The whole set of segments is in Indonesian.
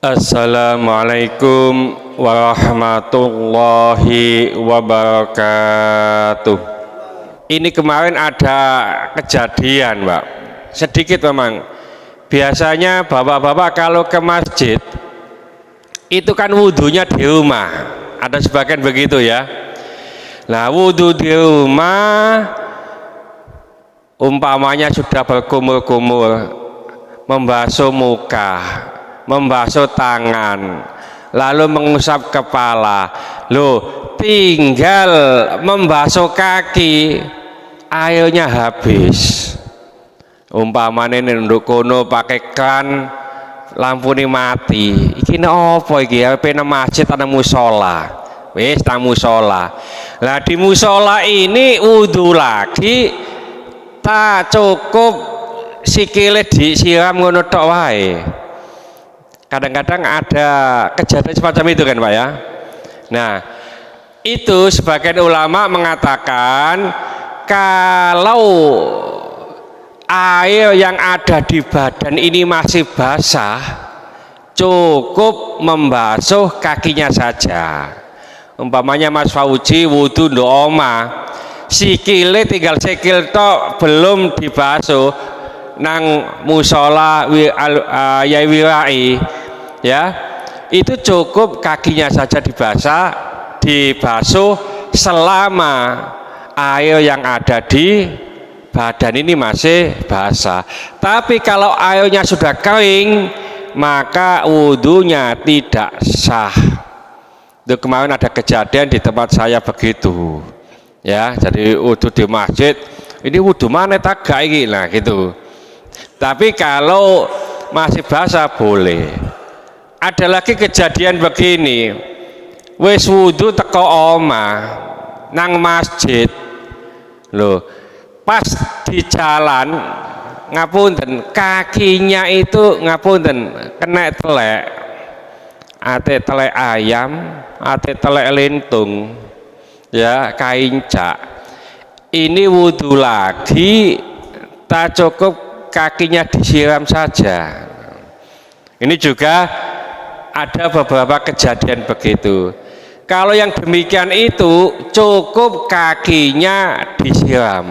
Assalamualaikum warahmatullahi wabarakatuh. Ini kemarin ada kejadian, Pak. Sedikit memang. Biasanya bapak-bapak kalau ke masjid itu kan wudhunya di rumah. Ada sebagian begitu ya. Nah, wudhu di rumah umpamanya sudah berkumur-kumur, membasuh muka, membasuh tangan, lalu mengusap kepala, loh tinggal membasuh kaki, airnya habis. Umpamanya nunduk kono pakai kran, lampu ini mati. Iki apa iki? Pena masjid ana musola. Wis nang musola. Lah di musola ini wudu lagi, tak cukup sikile disiram ngono tok wae. Kadang-kadang ada kejadian semacam itu kan Pak ya. Nah itu sebagian ulama mengatakan kalau air yang ada di badan ini masih basah, cukup membasuh kakinya saja. Umpamanya Mas Fauji wudhu ndo oma, sikile tinggal sikil tok belum dibasuh nang musola Yai Wirai ya, itu cukup kakinya saja dibasuh selama air yang ada di badan ini masih basah. Tapi kalau airnya sudah kering, maka wudhunya tidak sah. Itu kemarin ada kejadian di tempat saya begitu ya. Jadi wudhu di masjid, ini wudhu mana tagak iki lah gitu. Tapi kalau masih basah boleh. Ada lagi kejadian begini, wis wudhu teko omah nang masjid, loh pas di jalan ngapunten kakinya itu ngapunten kena telek, ate telek ayam, ate telek lentung, ya kaincak. Ini wudhu lagi, tak cukup kakinya disiram saja. Ini juga ada beberapa kejadian begitu. Kalau yang demikian itu cukup kakinya disiram,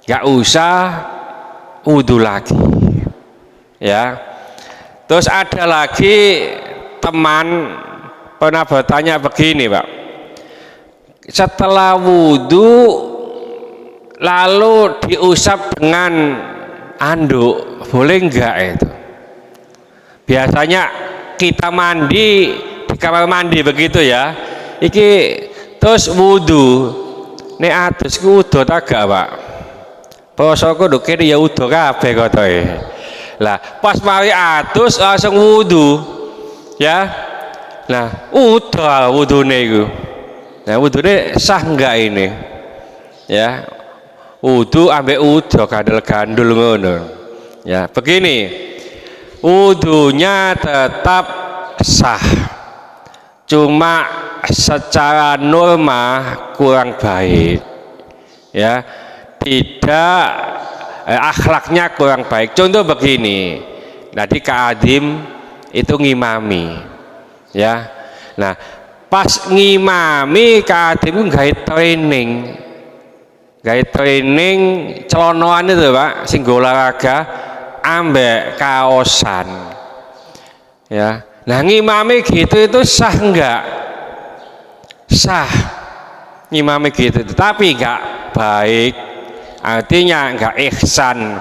nggak usah wudhu lagi ya. Terus ada lagi teman pernah bertanya begini Pak, setelah wudhu lalu diusap dengan anduk boleh enggak itu? Biasanya kita mandi di kamar mandi begitu ya, iki terus wudhu nek atus ku wudhu tagak Pak, posoku nduk kene ya wudhu kabeh kotoke. Lah pas mari atus langsung wudhu ya. Nah wudhune iku, nah wudhune sah enggak ini ya? Wudhu ambek wudhu gandul-gandul ngono ya. Begini, wudhunya tetap sah, cuma secara norma kurang baik ya, tidak akhlaknya kurang baik. Contoh begini, tadi Kak Adim itu ngimami ya. Nah pas ngimami Kak Adim nggak training celonoan itu Pak, sing olahraga ambek kaosan ya. Nah ngimami gitu itu sah enggak? Sah ngimami gitu, tapi enggak baik, artinya enggak ihsan,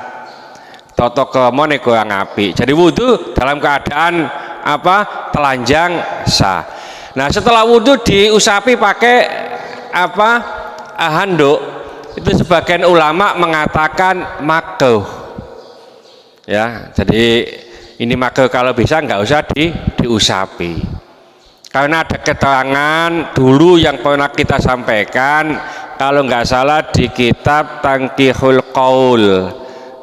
toto kromone kurang apik. Jadi wudhu dalam keadaan apa? Telanjang sah. Nah setelah wudhu diusapi pakai apa? Handuk, itu sebagian ulama mengatakan makruh ya. Jadi ini makruh kalau bisa nggak usah diusapi, karena ada keterangan dulu yang pernah kita sampaikan kalau nggak salah di kitab Tangkihul Qaul.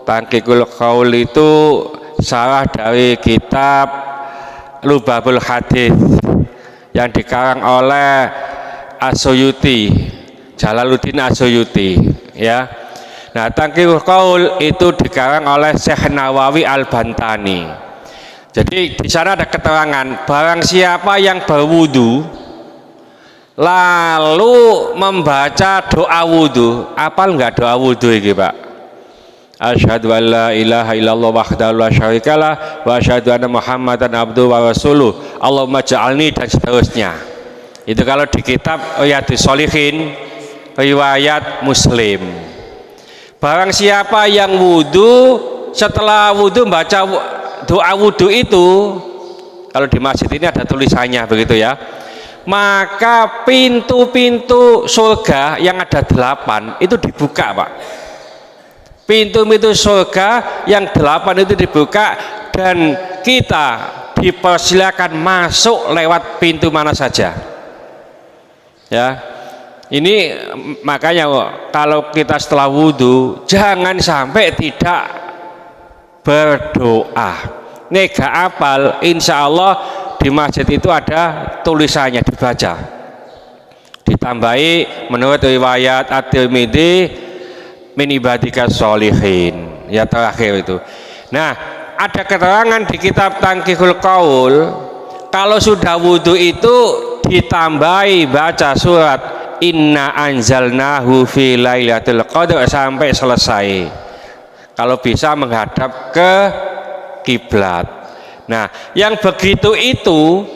Tangkihul Qaul itu salah dari kitab Lubabul Hadis yang dikarang oleh As-Suyuti, Jalaluddin As-Suyuti ya. Nah Tangkihul Qaul itu dikarang oleh Syekh Nawawi Al-Bantani. Jadi di sana ada keterangan barang siapa yang berwudu lalu membaca doa wudu, apal enggak doa wudu ini Pak? Asyhadu an la ilaha illallah wahdahu la syarikalah wa asyhadu anna Muhammadan abduhu wa rasuluh Allahumma ja'alni, dan seterusnya. Itu kalau di kitab Riyadhus Shalihin riwayat Muslim. Barang siapa yang wudu, setelah wudu baca doa wudu itu, kalau di masjid ini ada tulisannya begitu ya, maka pintu-pintu surga yang ada 8 itu dibuka Pak. Pintu-pintu surga yang 8 itu dibuka dan kita dipersilakan masuk lewat pintu mana saja ya. Ini makanya kalau kita setelah wudhu jangan sampai tidak berdoa. Nega apal, insya Allah di masjid itu ada tulisannya, dibaca, ditambahi menurut riwayat At-Tirmidzi min ibadika sholihin ya, terakhir itu. Nah, ada keterangan di kitab Tangkihul Qaul kalau sudah wudhu itu ditambahi baca surat Inna anzalnahu fi lailatul qadr sampai selesai, kalau bisa menghadap ke kiblat. Nah, yang begitu itu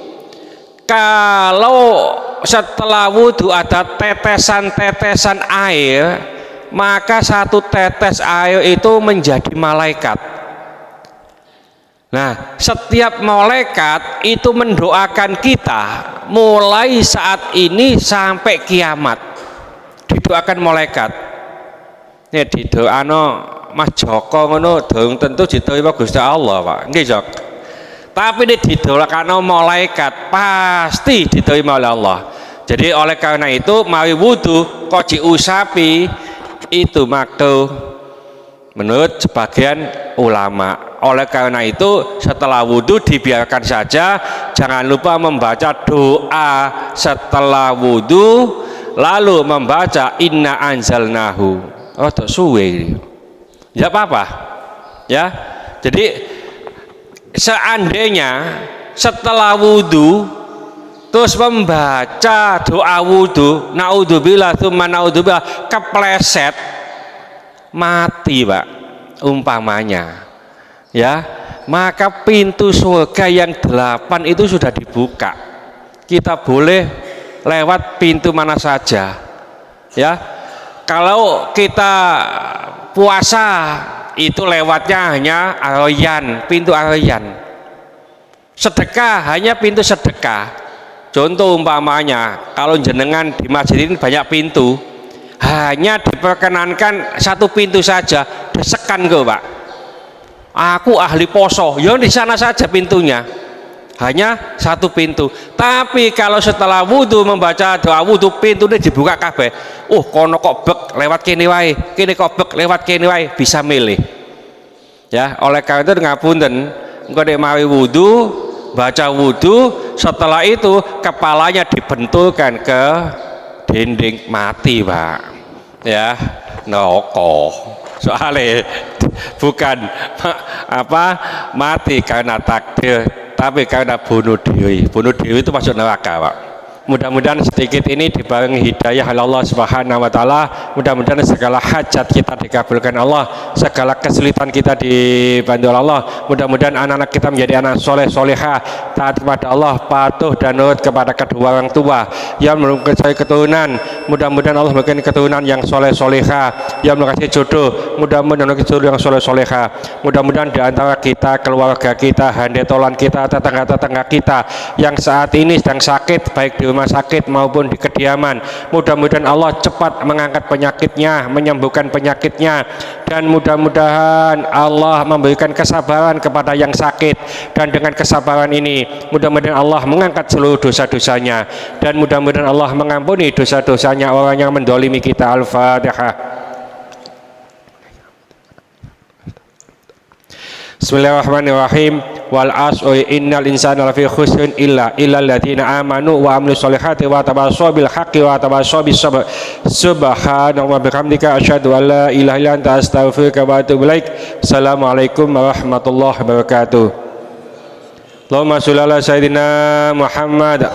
kalau setelah wudhu ada tetesan-tetesan air, maka satu tetes air itu menjadi malaikat. Nah, setiap malaikat itu mendoakan kita mulai saat ini sampai kiamat. Didoakan malaikat. Nek didoano Mas Joko ngono dong tentu diterima Gusti Allah, Pak. Nggih, Jok. Tapi nek didoakan malaikat pasti diterima oleh Allah. Jadi oleh karena itu mari wudu kok diusapi itu makruh menurut sebagian ulama. Oleh karena itu setelah wudhu dibiarkan saja, jangan lupa membaca doa setelah wudhu lalu membaca inna anzalnahu. Oh tak suwe ya apa-apa ya. Jadi seandainya setelah wudhu terus membaca doa wudhu naudzubillah tsumma naudzubillah kepleset mati Pak umpamanya ya, maka pintu surga yang 8 itu sudah dibuka, kita boleh lewat pintu mana saja ya. Kalau kita puasa itu lewatnya hanya Ar-Rayyan, pintu Ar-Rayyan. Sedekah hanya pintu sedekah. Contoh umpamanya kalau jenengan di masjid ini banyak pintu, hanya diperkenankan satu pintu saja, desekan kok Pak. Aku ahli poso, ya di sana saja pintunya, hanya satu pintu. Tapi kalau setelah wudhu membaca doa wudhu pintu ini dibuka kabeh. Oh kono kok bek lewat kene wae, kene kok bek lewat kene wae, bisa milih. Ya, oleh karena itu ngapunten, engko nek mawi wudhu, baca wudhu, setelah itu kepalanya dibentulkan ke dinding mati Pak. Ya, noko. Soalnya bukan apa mati karena takdir, tapi karena bunuh diri. Bunuh diri itu masuk neraka Pak. Mudah-mudahan sedikit ini dibarengi hidayah Allah Subhanahu wa taala. Mudah-mudahan segala hajat kita dikabulkan Allah, segala kesulitan kita dibantu Allah. Mudah-mudahan anak-anak kita menjadi anak soleh solehah, taat kepada Allah, patuh dan nurut kepada kedua orang tua. Yang memberikan keturunan, mudah-mudahan Allah memberikan keturunan yang soleh solehah. Yang memberikan jodoh, mudah-mudahan memberikan jodoh yang soleh solehah. Mudah-mudahan di antara kita, keluarga kita, handetolan kita, tetangga-tetangga kita yang saat ini sedang sakit baik di rumah sakit maupun di kediaman, mudah-mudahan Allah cepat mengangkat penyakitnya, menyembuhkan penyakitnya, dan mudah-mudahan Allah memberikan kesabaran kepada yang sakit, dan dengan kesabaran ini mudah-mudahan Allah mengangkat seluruh dosa-dosanya, dan mudah-mudahan Allah mengampuni dosa-dosanya orang yang mendolimi kita. Al-Fatihah. Bismillahirrahmanirrahim. Wal asri innal insana lafi khusrin illa alladziina amanu wa amilus solihati wa tawassaw bil haqqi wa tawassaw bis sabr. Subhanallahi wa bihamdika asyhadu an la ilaha illa anta astaghfiruka wa atubu ilaik. Assalamualaikum warahmatullahi wabarakatuh. Allahumma sholli ala Sayyidina Muhammad.